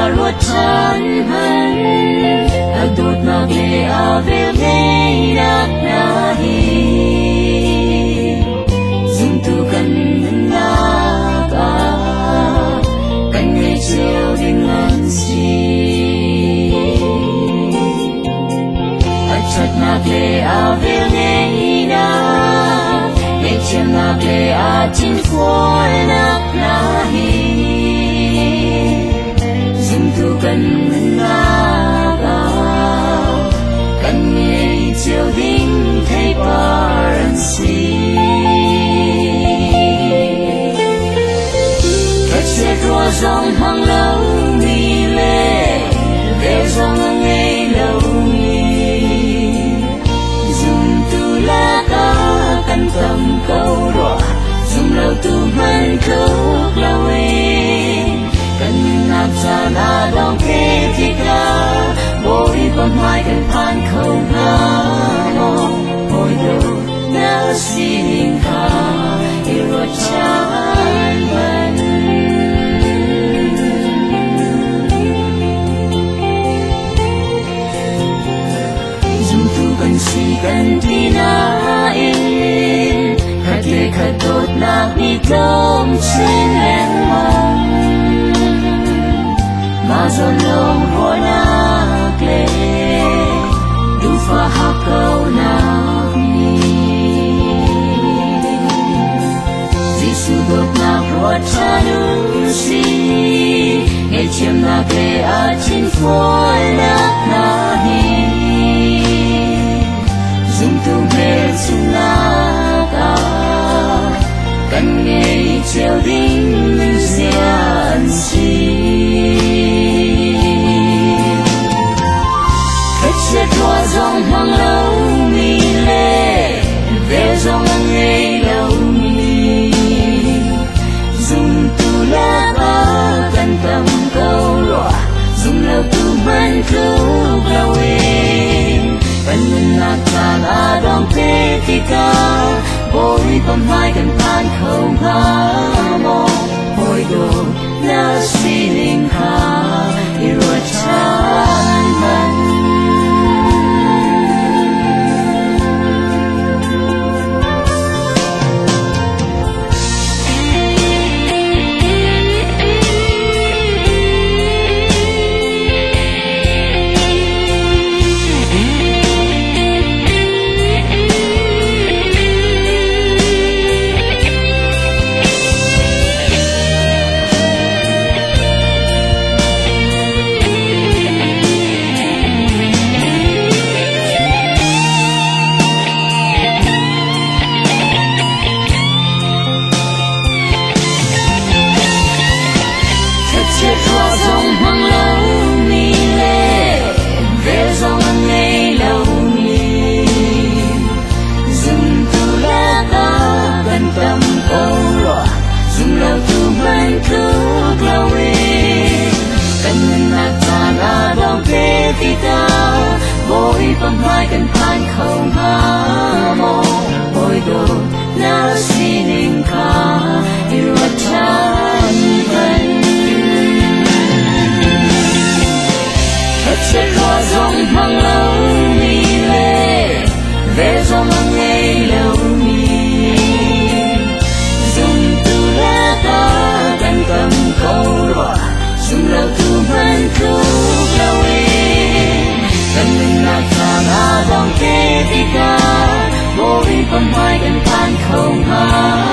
ruột chan hắn đột na gle ave ngay nak na hi zum tu kan na ka kan ngay chiều ding an si chat na gle ave ngay na ngay chiam na gle a chin phôi nak na hi tu cần nga gạo cần nghe chiều đinh thấy baran si cách sẽ rùa dòng hàng lâu mi lệ về dòng ngày lâu mi dùng tu la ca căn tâm câu đọa dùng lâu tu man câu lâu cần nạp ra na đong kê thì ca bôi con mai cần phan không ha hồi đầu đã xin ca yêu chan vẫn dù tu cần si cần thì na in khát lệ khát đột nạc đi đông trên em mong mà dồn lòng hoa nạc lệ đủ pha hạ câu nạc ni Giê-xu đột nạc hoa cha nữ si ngày chiêm nạc lệ a chín phôi nạc na hi dùng tu mê chung nạc a cần nghe chiều đinh giang si sẽ qua dòng hàng lâu mi lệ về dòng ngày lâu mi dùng tu la ba căn tâm câu lọa dùng lâu tu man cứu lâu em vẫn lạc tràn a đong thế thì ca bôi con mai cần than không ha mò hồi đồ na si linh ha yêu chan vẫn con mai cần phan không ha mò hồi đồ na si linh ca yêu chan vẫn thật sẽ qua dòng hàng lâu mi lệ về dòng ngày lâu mi dùng tu la ta căn tâm câu đọa dùng lâu tu man cứu lâu cần lạc tràn a đong kê thì ca bôi con mai cần phan không ha